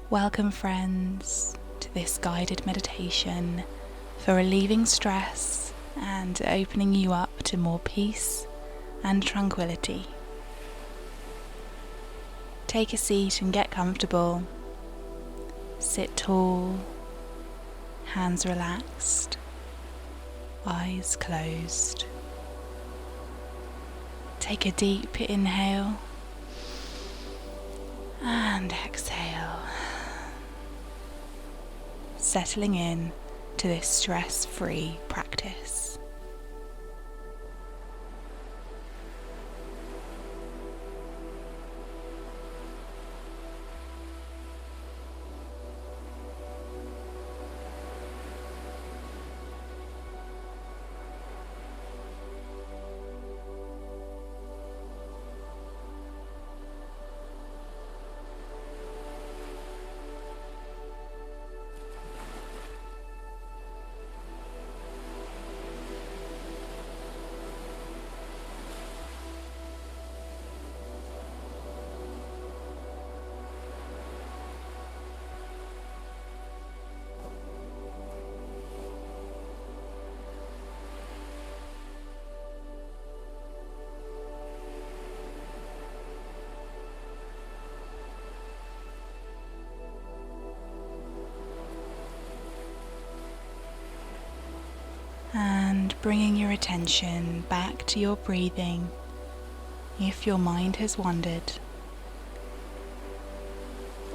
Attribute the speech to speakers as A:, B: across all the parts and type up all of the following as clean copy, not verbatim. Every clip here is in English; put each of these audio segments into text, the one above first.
A: Welcome, friends, to this guided meditation for relieving stress and opening you up to more peace and tranquility. Take a seat and get comfortable. Sit tall, hands relaxed, eyes closed. Take a deep inhale and exhale, settling in to this stress-free practice. And bringing your attention back to your breathing if your mind has wandered.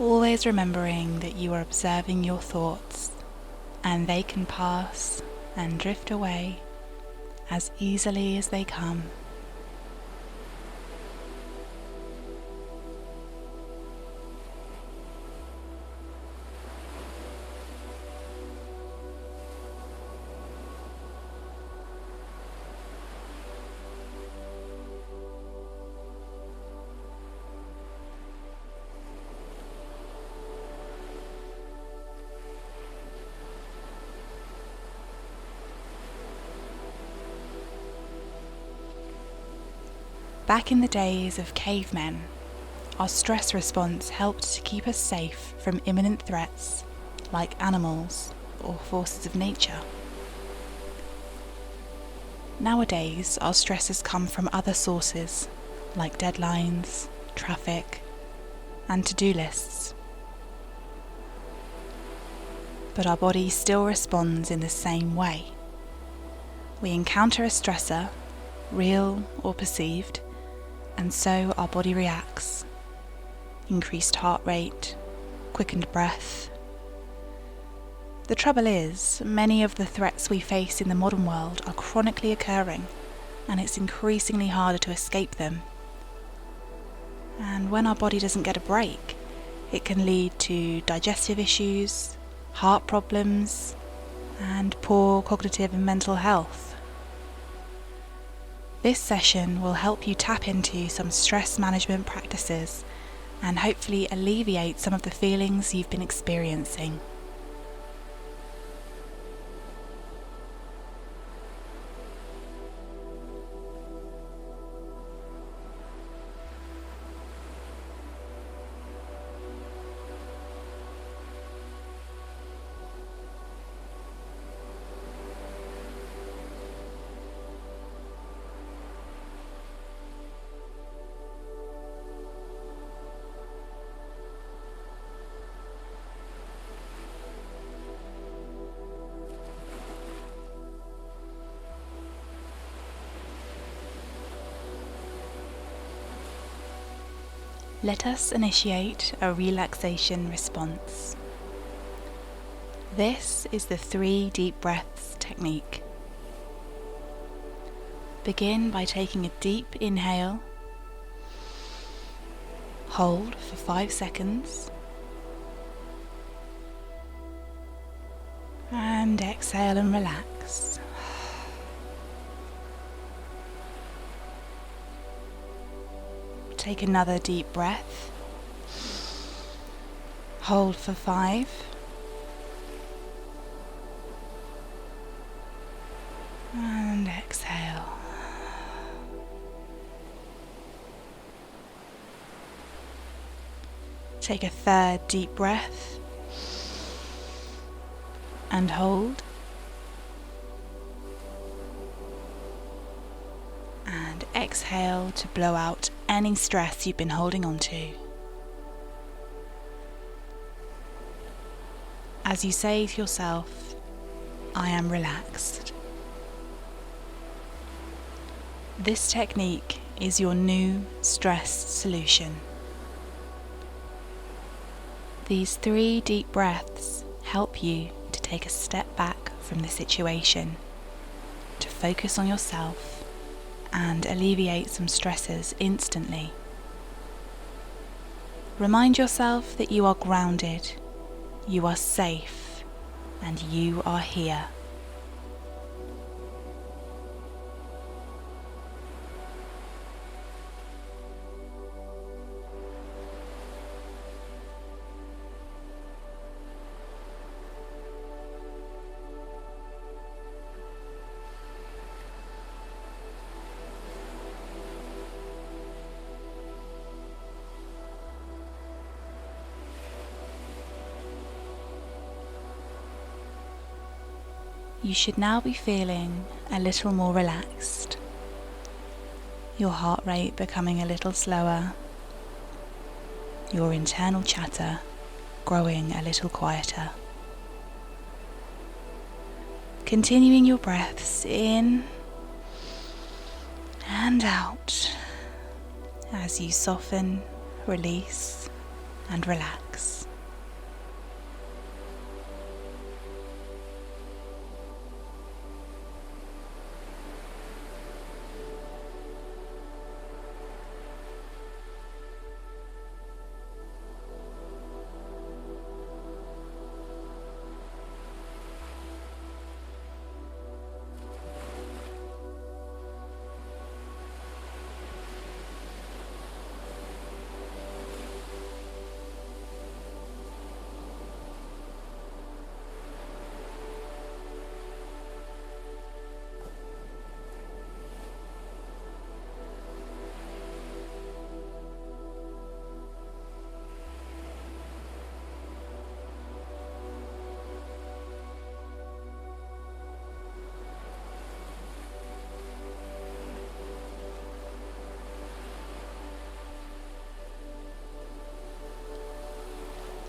A: Always remembering that you are observing your thoughts and they can pass and drift away as easily as they come. Back in the days of cavemen, our stress response helped to keep us safe from imminent threats like animals or forces of nature. Nowadays, our stresses come from other sources like deadlines, traffic, and to-do lists. But our body still responds in the same way. We encounter a stressor, real or perceived, and so our body reacts. Increased heart rate, quickened breath. The trouble is, many of the threats we face in the modern world are chronically occurring, and it's increasingly harder to escape them. And when our body doesn't get a break, it can lead to digestive issues, heart problems, and poor cognitive and mental health. This session will help you tap into some stress management practices and hopefully alleviate some of the feelings you've been experiencing. Let us initiate a relaxation response. This is the 3 deep breaths technique. Begin by taking a deep inhale, hold for 5 seconds, and exhale and relax. Take another deep breath. Hold for 5. And exhale. Take a third deep breath and hold. And exhale to blow out any stress you've been holding on to. As you say to yourself, I am relaxed. This technique is your new stress solution. These 3 deep breaths help you to take a step back from the situation, to focus on yourself and alleviate some stressors instantly. Remind yourself that you are grounded, you are safe, and you are here. You should now be feeling a little more relaxed, your heart rate becoming a little slower, your internal chatter growing a little quieter. Continuing your breaths in and out as you soften, release, and relax.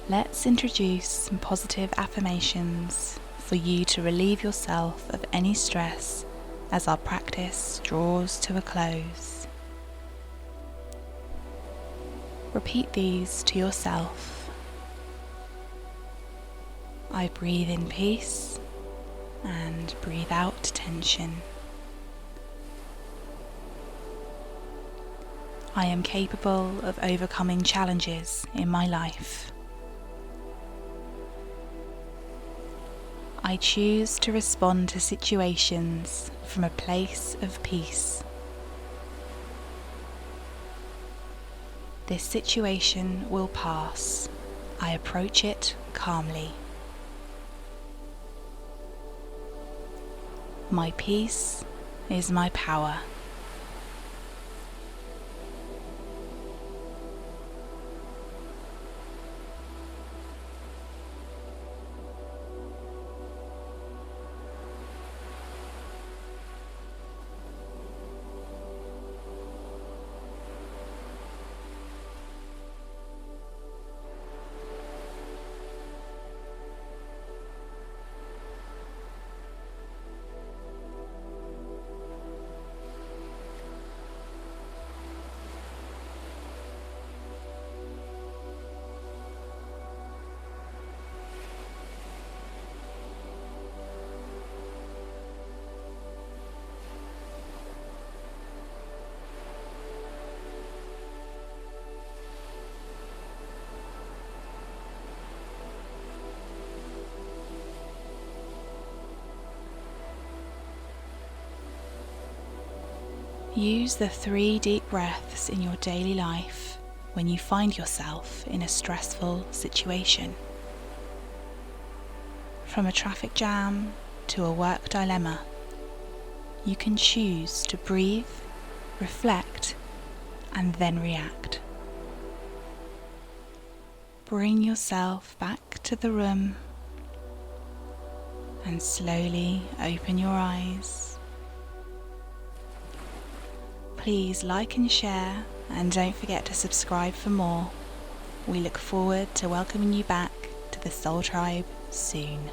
A: Let's introduce some positive affirmations for you to relieve yourself of any stress as our practice draws to a close. Repeat these to yourself. I breathe in peace and breathe out tension. I am capable of overcoming challenges in my life. I choose to respond to situations from a place of peace. This situation will pass. I approach it calmly. My peace is my power. Use the 3 deep breaths in your daily life when you find yourself in a stressful situation. From a traffic jam to a work dilemma, you can choose to breathe, reflect, and then react. bring yourself back to the room and slowly open your eyes. Please like and share, and don't forget to subscribe for more. We look forward to welcoming you back to the Soul Tribe soon.